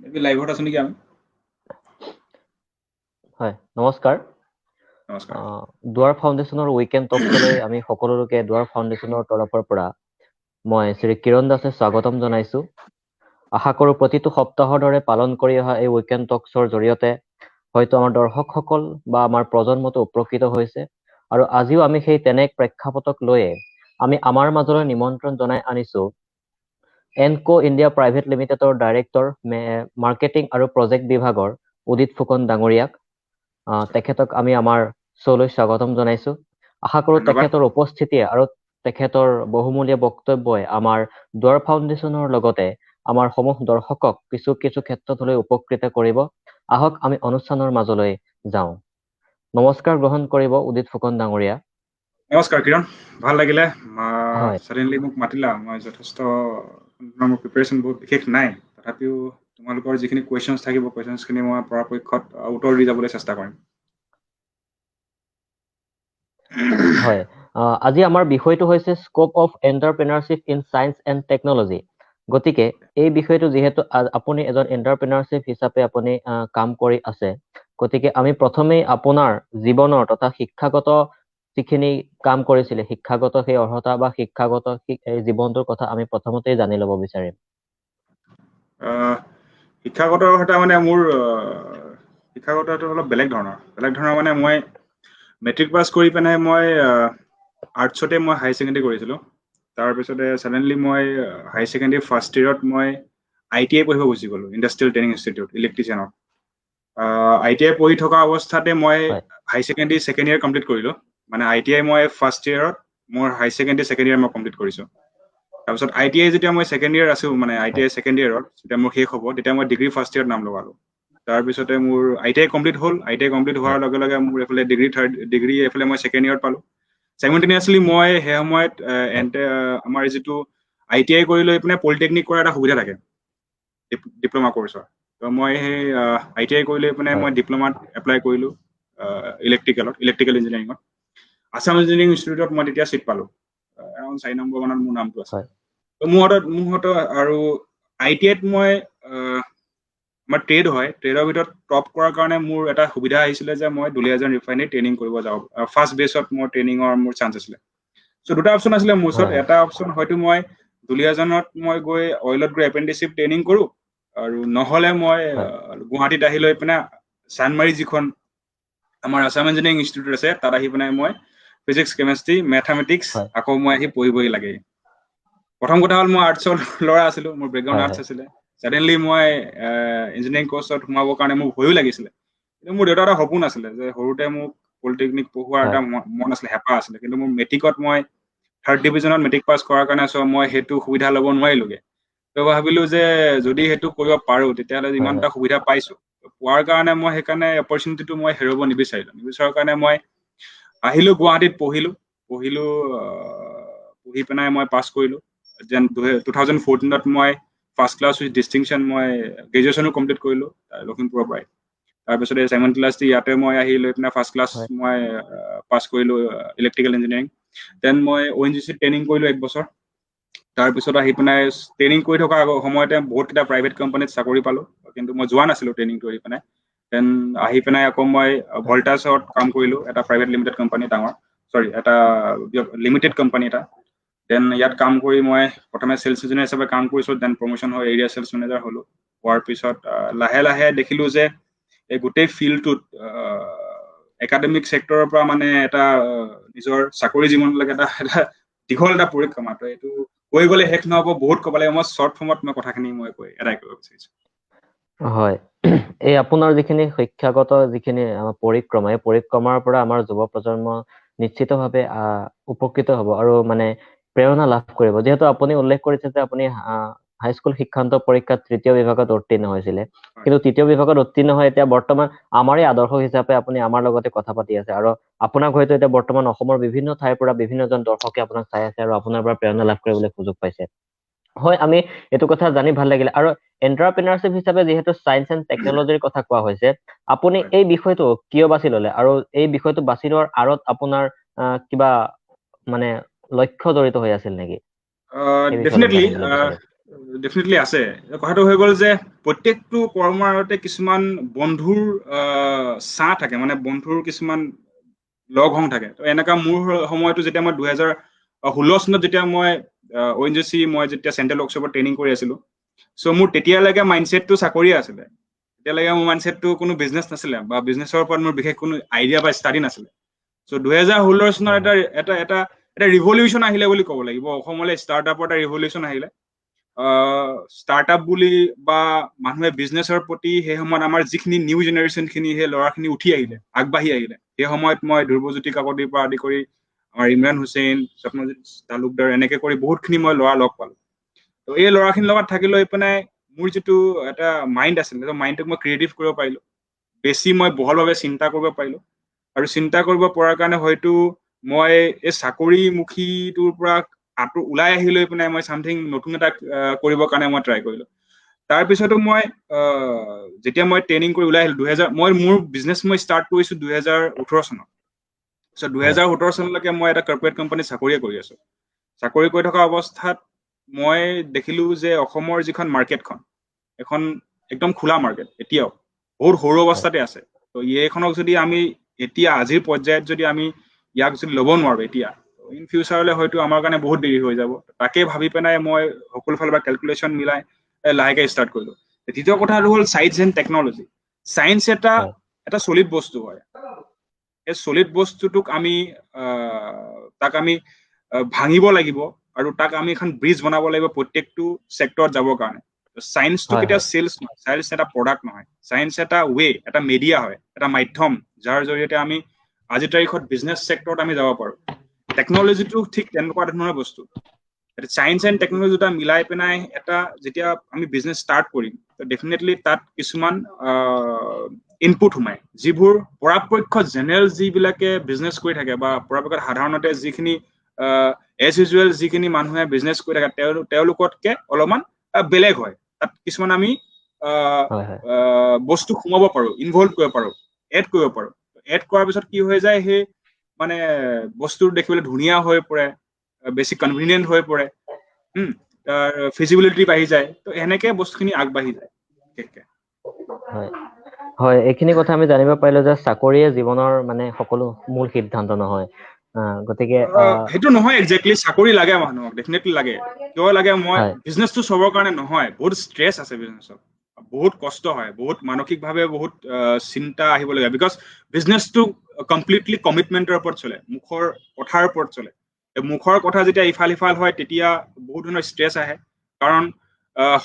Maybe লাইভত আছো নেকি আমি? হয়, নমস্কাৰ। নমস্কাৰ। দুৱাৰ ফাউণ্ডেশ্যনৰ উইকেণ্ড টকছলৈ আমি সকলো লোকে দুৱাৰ ফাউণ্ডেশ্যনৰ তৰফৰ পৰা মই শ্ৰী কিৰণ দাসে স্বাগতম জনাইছো। আশা কৰোঁ প্ৰতিটো সপ্তাহৰ দৰে পালন কৰি অহা এই উইকেণ্ড টকছৰ জৰিয়তে হয়তো আমাৰ দৰ্শকসকল বা আমাৰ প্ৰজন্মটো উপকৃত হৈছে, আৰু আজিও আমি সেই তেনে প্ৰেক্ষাপটক লৈয়ে আমি আমাৰ মাজলৈ নিমন্ত্ৰণ জনাই আনিছো এনকো ইণ্ডিয়া প্ৰাইভেট লিমিটেডৰ ডাইৰেক্টৰ মাৰ্কেটিং আৰু প্ৰজেক্ট বিভাগৰ উদিত ফুকন ডাঙৰীয়াক। তেখেতক আমি আমাৰ শ্ব'লৈ স্বাগতম জনাইছো। আশা কৰোঁ ধন্যবাদ। তেখেতৰ উপস্থিতিয়ে আৰু তেখেতৰ বহুমূলীয়া বক্তব্যই আমাৰ দুৱাৰ ফাউণ্ডেশ্যনৰ লগতে আমাৰ সমূহ দৰ্শকক কিছু কিছু ক্ষেত্ৰত হ'লেও উপকৃত কৰিব। আহক আমি অনুষ্ঠানৰ মাজলৈ যাওঁ। নমস্কাৰ গ্ৰহণ কৰিব উদিত ফুকন ডাঙৰীয়া। নমস্কাৰ কিৰণ, ভাল লাগিলে। হয় ছাডেনলি মোক মাতিলা। মই যথেষ্ট মোৰ প্ৰিপাৰেশ্যন বহুত বিশেষ নাই, তথাপিও তোমালোকৰ যিখিনি কুৱেশ্যনছ থাকিব, কুৱেশ্যনছখিনি মই পৰাপক্ষত উত্তৰ দি যাবলৈ চেষ্টা কৰিম। হয়, আজি আমাৰ বিষয়টো হৈছে scope of entrepreneurship in science and technology. গতিকে এই বিষয়টো যিহেতু আপুনি এজন এণ্টাৰপ্ৰেনাৰশ্বিপ হিচাপে আপুনি কাম কৰি আছে, গতিকে আমি প্ৰথমেই আপোনাৰ জীৱনৰ তথা শিক্ষাগত যিখিনি কাম কৰিছিলে, শিক্ষাগত সেই অৰ্হতা বা শিক্ষাগত জীৱনটোৰ কথা আমি প্ৰথমতেই জানি ল'ব বিচাৰিম। শিক্ষাগত অৰ্হতা মানে মোৰ শিক্ষাগতটো অলপ বেলেগ ধৰণৰ মানে মই মেট্ৰিক পাছ কৰি পেলাই মই আৰ্টছতে মই হায়াৰ ছেকেণ্ডেৰী কৰিছিলোঁ। তাৰপিছতে ছাডেনলি মই হায়াৰ ছেকেণ্ডেৰী ফাৰ্ষ্ট ইয়েৰত মই ITI পঢ়িব গুচি গ'লোঁ, ইণ্ডাষ্ট্ৰিয়েল ট্ৰেইনিং ইনষ্টিটিউট, ইলেক্ট্ৰিচিয়ানত। ITI পঢ়ি থকা অৱস্থাতে মই হয় higher secondary second year complete কৰিলোঁ। মানে ITI মই ফাৰ্ষ্ট ইয়েৰত মোৰ হায়াৰ ছেকেণ্ডেৰী ছেকেণ্ড ইয়েৰ মই কমপ্লিট কৰিছোঁ। তাৰপিছত ITI যেতিয়া মই ছেকেণ্ড ইয়েৰ আছোঁ, মানে হয় ITI ছেকেণ্ড ইয়েৰত যেতিয়া মোৰ শেষ হ'ব, তেতিয়া মই ডিগ্ৰী ফাৰ্ষ্ট ইয়েৰত নাম লগালোঁ। তাৰপিছতে মোৰ ITI কমপ্লিট হ'ল। ITI কমপ্লিট হোৱাৰ হয় লগে লগে মোৰ এইফালে ডিগ্ৰী এইফালে মই ছেকেণ্ড ইয়েৰত পালোঁ। চাইমল্টেনিয়াছলি মই সেই সময়ত হয় আমাৰ যিটো ITI কৰি লৈ পিনে পলিটেকনিক কৰাৰ এটা সুবিধা থাকে ডিপ্ল'মা কৰ্চৰ। তো মই সেই ITI কৰি লৈ পিনে হয় মই ডিপ্ল'মাত এপ্লাই কৰিলোঁ ইলেক্ট্ৰিকেল ইঞ্জিনিয়াৰিঙত। আছাম ইঞ্জিনিয়াৰিং ইনষ্টিটিউটত মই তেতিয়া ছিট পালোঁ। এৰাউণ্ড 4 নম্বৰ মানত মোৰ নামটো আছে। হয় তো মোৰ হাতত আৰু ITIত মই আমাৰ ট্ৰেড হয়, ট্ৰেডৰ ভিতৰত টপ কৰাৰ কাৰণে মোৰ এটা সুবিধা আহিছিলে যে মই দুলীয়াজান ৰিফাইনেৰীত ট্ৰেইনিং কৰিব যাওঁ। ফাৰ্ষ্ট বেচত মোৰ ট্ৰেইনিঙৰ মোৰ চান্স আছিলে। চ' দুটা অপশ্যন আছিলে মোৰ ওচৰত। হয় এটা অপশ্যন হয়তো মই দুলীয়াজানত মই গৈ অইলত গৈ এপ্ৰেণ্টিছশ্বিপ ট্ৰেইনিং কৰোঁ, আৰু নহ'লে মই হয় গুৱাহাটীত আহি লৈ পিনে চানমাৰী যিখন আমাৰ আছাম ইঞ্জিনিয়াৰিং ইনষ্টিটিউট আছে, তাত আহি পিনে মই ফিজিক্স, কেমেষ্ট্ৰি, মেথামেটিক্স হয় আকৌ মই আহি পঢ়িবহি লাগে। প্ৰথম কথা হ'ল মই আৰ্টছৰ ল'ৰা আছিলোঁ, মোৰ বেকগ্ৰাউণ্ড হয় আৰ্টছ হয় আছিলে। ছাডেনলি মই ইঞ্জিনিয়াৰিং কৰ্চত সোমাবৰ কাৰণে মোৰ ভয়ো লাগিছিলে। কিন্তু মোৰ দেউতাৰ এটা সপোন আছিলে যে সৰুতে মোক পলিটেকনিক পঢ়োৱাৰ হয় এটা মন আছিলে, হেঁপাহ আছিলে। কিন্তু মোৰ মেট্ৰিকত মই থাৰ্ড ডিভিজনত মেট্ৰিক পাছ কৰাৰ কাৰণে মই সেইটো সুবিধা ল'ব নোৱাৰিলোগে। তো ভাবিলোঁ যে যদি সেইটো কৰিব পাৰোঁ, তেতিয়াহ'লে হয় ইমান হয় এটা সুবিধা পাইছোঁ, পোৱাৰ কাৰণে মই সেইকাৰণে অপৰচুনিটিটো মই হেৰুৱাব নিবিচাৰৰ কাৰণে মই আহিলোঁ গুৱাহাটীত পঢ়িলোঁ। পঢ়ি পেলাই মই পাছ কৰিলোঁ। দেন 2014ত মই ফাৰ্ষ্ট ক্লাছ উইথ ডিষ্টিংশ্যন মই গ্ৰেজুৱেশ্যনো কমপ্লিট কৰিলোঁ লখিমপুৰৰ পৰাই। তাৰপিছতে চাইমল্টেনিয়াছলি ইয়াতে মই আহি লৈ পিনে ফাৰ্ষ্ট ক্লাছ হয় মই পাছ কৰিলোঁ ইলেক্ট্ৰিকেল ইঞ্জিনিয়াৰিং। দেন মই ONGC ট্ৰেইনিং কৰিলোঁ 1 বছৰ। তাৰপিছত আহি পিনে ট্ৰেইনিং কৰি থকা সময়তে বহুতকেইটা প্ৰাইভেট কোম্পানীত চাকৰি পালোঁ, কিন্তু মই যোৱা নাছিলোঁ ট্ৰেইনিংটো এৰি পিনে। দেন আহি পিনে আকৌ মই হয় ভল্টাছত কাম কৰিলোঁ, এটা প্ৰাইভেট লিমিটেড কোম্পানী, এটা লিমিটেড কোম্পানী এটা। দেন ইয়াত কাম কৰি মই প্ৰথমে চেলছ ইঞ্জিনিয়াৰ হিচাপে কাম কৰিছোঁ, দেন প্ৰমোশ্যন হৈ এৰিয়া চেলছ মেনেজাৰ হ'লোঁ। হোৱাৰ পিছত লাহে লাহে দেখিলোঁ যে এই গোটেই ফিল্ডটোত একাডেমিক ছেক্টৰৰ পৰা মানে এটা নিজৰ চাকৰি জীৱনলৈকে এটা দীঘল এটা পৰিক্ৰমা। তো এইটো কৈ গ'লে শেষ নহ'ব, বহুত ক'ব লাগিব। মই শ্বৰ্ট ফৰ্মত মই কথাখিনি মই কৈ এদাই কৰিব বিচাৰিছোঁ। হয়। এই আপোনাৰ যিখিনি শিক্ষাগত যিখিনি পৰিক্ৰমা, এই পৰিক্ৰমাৰ পৰা আমাৰ যুৱ প্ৰজন্ম নিশ্চিতভাৱে উপকৃত হ'ব আৰু মানে প্ৰেৰণা লাভ কৰিব। যিহেতু আপুনি উল্লেখ কৰিছে যে আপুনি হাইস্কুল শিক্ষান্ত পৰীক্ষাত 3য় বিভাগত উত্তীৰ্ণ হৈছিলে, হয় কিন্তু 3য় বিভাগত উত্তীৰ্ণ হৈ এতিয়া বৰ্তমান আমাৰে আদৰ্শ হিচাপে আপুনি আমাৰ লগতে কথা পাতি আছে, আৰু আপোনাক হয়তো এতিয়া বৰ্তমান অসমৰ বিভিন্ন ঠাইৰ পৰা বিভিন্নজন দৰ্শকে আপোনাক চাই আছে আৰু আপোনাৰ পৰা প্ৰেৰণা লাভ কৰিবলৈ সুযোগ পাইছে। হয়, আমি এইটো কথা জানি ভাল লাগিলে। আৰু এণ্টাৰপ্ৰিনাৰশ্বিপ হিচাপে যিহেতু চায়েন্স এণ্ড টেকনলজিৰ কথা কোৱা হৈছে, আপুনি হয় এই বিষয়টো কিয় বাছি ললে, আৰু এই বিষয়টো বাছি লোৱাৰ আঁৰত আপোনাৰ কিবা মানে লক্ষ্য জড়িত হৈ আছিল নেকি? সেই বিষয়ে অলপ ডেফিনেটলি জানিবলৈ বিচাৰিম। ডেফিনেটলি আছে। কথাটো হৈ গ'ল যে প্ৰত্যেকটো কৰ্মৰ আঁৰতে কিছুমান বন্ধুৰ ছাঁ থাকে, মানে বন্ধুৰ কিছুমান লগ হং থাকে। তো এনেকা মোৰ সময়তো যেতিয়া মই 2016 চনত যেতিয়া মই ONGC মই যেতিয়া চেণ্ট্ৰেল ৱৰ্কশ্বপত ট্ৰেইনিং কৰি আছিলো, চ' মোৰ তেতিয়ালৈকে মাইণ্ডছেটটো চাকৰিয়ে আছিলে। তেতিয়ালৈকে মোৰ মাইণ্ডছেটটো কোনো বিজনেছ নাছিলে, বা বিজনেছৰ ওপৰত মোৰ বিশেষ কোনো আইডিয়া বা ষ্টাডি নাছিলে। চ' 2016 চনত হয় হয় এটা ৰিভলিউচন আহিলে বুলি ক'ব লাগিব। অসমলৈ ষ্টাৰ্টআপৰ এটা ৰিভলিউচন আহিলে। ষ্টাৰ্টআপ বুলি বা মানুহে বিজনেছৰ প্ৰতি সেই সময়ত আমাৰ যিখিনি নিউ জেনেৰেশ্যনখিনি, সেই ল'ৰাখিনি উঠি আহিলে, আগবাঢ়ি আহিলে। সেই সময়ত মই ধ্ৰুৱজ্যোতি কাকতিৰ পৰা আদি কৰি আমাৰ ইমৰান হুছেইন, স্বপ্নজিৎ তালুকদাৰ, এনেকে কৰি বহুতখিনি মই ল'ৰা লগ পালো। তো এই ল'ৰাখিনিৰ লগত থাকি লৈ পেলাই মোৰ যিটো এটা মাইণ্ড আছিলে, সেইটো মাইণ্ডটোক মই ক্ৰিয়েটিভ কৰিব পাৰিলো। বেছি মই বহলভাৱে চিন্তা কৰিব পাৰিলো। আৰু চিন্তা কৰিব পৰাৰ কাৰণে হয়তো মই এই চাকৰিমুখীটোৰ পৰা ওলাই আহি লৈ পিনে মই চামথিং নতুন এটা কৰিবৰ কাৰণে মই ট্ৰাই কৰিলো। তাৰপিছতো মই যেতিয়া মই ট্ৰেইনিং কৰি ওলাই আহিলো, মোৰ বিজনেছ মই ষ্টাৰ্ট কৰিছো 2018 চনত। চ' হয় 2017 চনলৈকে মই এটা কৰ্পৰেট কোম্পানীত চাকৰিয়ে কৰি আছো। চাকৰি কৰি থকা অৱস্থাত মই দেখিলো যে অসমৰ যিখন মাৰ্কেটখন, এখন একদম খোলা মাৰ্কেট, এতিয়াও বহুত সৰু হয় অৱস্থাতে আছে। তো এইখনক যদি আমি এতিয়া আজিৰ পৰ্যায়ত যদি আমি ইয়াক যদি ল'ব নোৱাৰো এতিয়া, ইন ফিউচাৰলৈ হয়তো আমাৰ কাৰণে বহুত দেৰি হৈ যাব। তাকে ভাবি পেলাই মই সকলো ফালৰ পৰা কেলকুলেশ্যন মিলাই লাহেকে ষ্টাৰ্ট কৰিলো। দ্বিতীয় কথাটো হ'ল চায়েন্স এণ্ড টেকনলজি। চায়েন্স হয় এটা চলিড বস্তু হয়। এই চলিড বস্তুটোক আমি তাক আমি ভাঙিব লাগিব, আৰু তাক আমি এখন ব্ৰিজ বনাব লাগিব প্ৰত্যেকটো ছেক্টৰত যাবৰ কাৰণে। চায়েন্সটো হয় কেতিয়াও চেলছ নহয়, চায়েন্স এটা প্ৰডাক্ট নহয়। চায়েন্স এটা এটা মিডিয়া হয়, এটা মাধ্যম, যাৰ জৰিয়তে আমি আজিৰ তাৰিখত বিজনেছ ছেক্টৰত আমি যাব পাৰো। টেকনলজিটো ঠিক তেনেকুৱা ধৰণৰ বস্তু। চায়েন্স এণ্ড টেকনলজি দুটা মিলাই পেলাই যেতিয়া আমি বিজনেছ ষ্টাৰ্ট কৰিম, ডেফিনেটলি তাত কিছুমান ইনপুট সোমায়, যিবোৰ পৰাপক্ষত জেনেৰেল যিবিলাকে বিজনেছ কৰি থাকে, বা পৰাপক্ষত সাধাৰণতে যিখিনি এজ ইউজুৱেল যিখিনি মানুহে বিজনেছ কৰি থাকে, তেওঁলোকতকে অলপমান বেলেগ হয়। তাত কিছুমান আমি হয় হয় বস্তু সোমাব পাৰো, ইনভলভ কৰিব পাৰো, এড কৰিব পাৰো। এড কৰাৰ পিছত কি হৈ যায়, সেই মানে বস্তুটো দেখিবলৈ ধুনীয়া হৈ পৰে, বেছি কনভিনিয়েণ্ট হৈ পৰে, তাৰ ফিজিবিলিটি বাঢ়ি যায়। তো এনেকে বস্তুখিনি আগবাঢ়ি যায় বিশেষকে। হয় হয় এইখিনি কথা আমি জানিব পাৰিলো যে চাকৰিয়ে জীৱনৰ মানে সকলো মূল সিদ্ধান্ত নহয়। গতিকে সেইটো নহয় একজেক্টলি। চাকৰি লাগে মানুহক, ডেফিনেটলি লাগে। কিয় লাগে, মই হয় বিজনেছটো চবৰ কাৰণে নহয়। বহুত ষ্ট্ৰেছ আছে বিজনেছত, বহুত কষ্ট হয়, বহুত মানসিকভাৱে বহুত চিন্তা আহিব লাগে। বিকজ বিজনেছটো কমপ্লিটলি কমিটমেণ্টৰ ওপৰত চলে, মুখৰ কথাৰ ওপৰত চলে। মুখৰ কথা যেতিয়া ইফাল সিফাল হয়, তেতিয়া বহুত ধৰণৰ ষ্ট্ৰেছ আহে। কাৰণ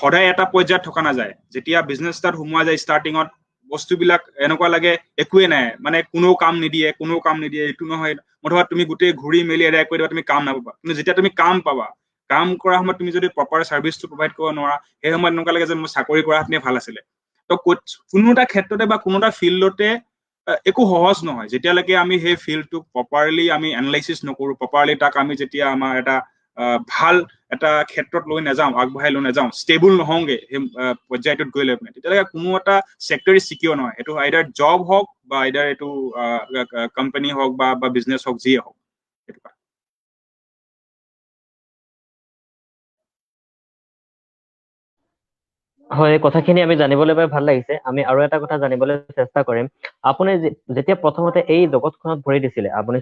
সদায় এটা পৰ্যায়ত থকা নাযায়। যেতিয়া বিজনেছ এটাত সোমোৱা যায়, ষ্টাৰ্টিঙত বস্তুবিলাক এনেকুৱা লাগে একোৱে নাই, মানে কোনেও কাম নিদিয়ে, এইটো নহয়। মুঠতে তুমি গোটেই ঘূৰি মেলি এদায় কৰি দিবা, তুমি কাম নাপাবা। কিন্তু যেতিয়া তুমি কাম পাবা, কাম কৰা সময়ত তুমি যদি প্ৰপাৰ চাৰ্ভিচটো প্ৰভাইড কৰিব নোৱাৰা, সেই সময়ত এনেকুৱা লাগে যে মোৰ চাকৰি কৰা হেঁতেনে ভাল আছিলে। তো কোনো এটা ক্ষেত্ৰতে বা কোনো এটা ফিল্ডতে একো সহজ নহয়, যেতিয়ালৈকে আমি সেই ফিল্ডটোক প্ৰপাৰলি আমি এনালাইচিছ নকৰো, প্ৰপাৰলি তাক আমি যেতিয়া আমাৰ এটা ভাল এটা ক্ষেত্ৰত লৈ নাযাওঁ, আগবঢ়াই লৈ নাযাওঁ, ষ্টেবল নহওঁগে সেই পৰ্যায়টোত গৈ লৈ পিনে, তেতিয়ালৈকে কোনো এটা ছেক্টৰ চিকিয়ৰ নহয়। এইটো আইদাৰ জব হওক, বা আইদাৰ এইটো কোম্পানী হওক, বা বিজনেছ হওক, যিয়ে হওক। হয় এই কথাখিনি আমি জানিবলৈ পাই ভাল লাগিছে। আমি আৰু এটা কথা জানিবলৈ চেষ্টা কৰিম। আপুনি যেতিয়া প্ৰথমতে এই জগতখনত ভৰি দিছিলে, আপুনি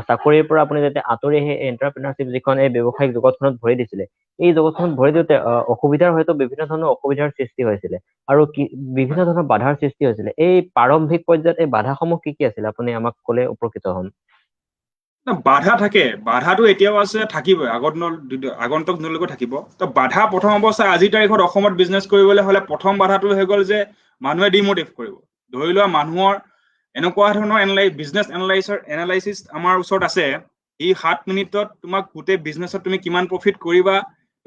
চাকৰিৰ পৰা আপুনি যেতিয়া আঁতৰি আহি এণ্টাৰপ্ৰিনাৰশ্বিপ যিখন এই ব্যৱসায়িক জগতখনত ভৰি দিছিলে, এই জগতখনত ভৰি দিওঁতে অসুবিধাৰ হয়তো বিভিন্ন ধৰণৰ অসুবিধাৰ সৃষ্টি হৈছিলে, আৰু বিভিন্ন ধৰণৰ বাধাৰ সৃষ্টি হৈছিলে। এই প্ৰাৰম্ভিক পৰ্যায়ত এই বাধাসমূহ কি কি আছিলে, আপুনি আমাক কলে উপকৃত হম। বাধা থাকে, বাধাটো এতিয়াও আছে, থাকিবই, আগন্তুক দিনলৈকে থাকিব। তো বাধা প্ৰথম অৱস্থা, আজিৰ তাৰিখত অসমত বিজনেছ কৰিবলৈ হলে প্ৰথম বাধাটো হৈ গ'ল যে মানুহে ডিমোটিভ কৰিব। ধৰি লোৱা মানুহৰ এনেকুৱা ধৰণৰ বিজনেছ এনালাইচিছ আমাৰ ওচৰত আছে, এই 7 মিনিটত তোমাক গোটেই বিজনেছত তুমি কিমান প্ৰফিট কৰিবা,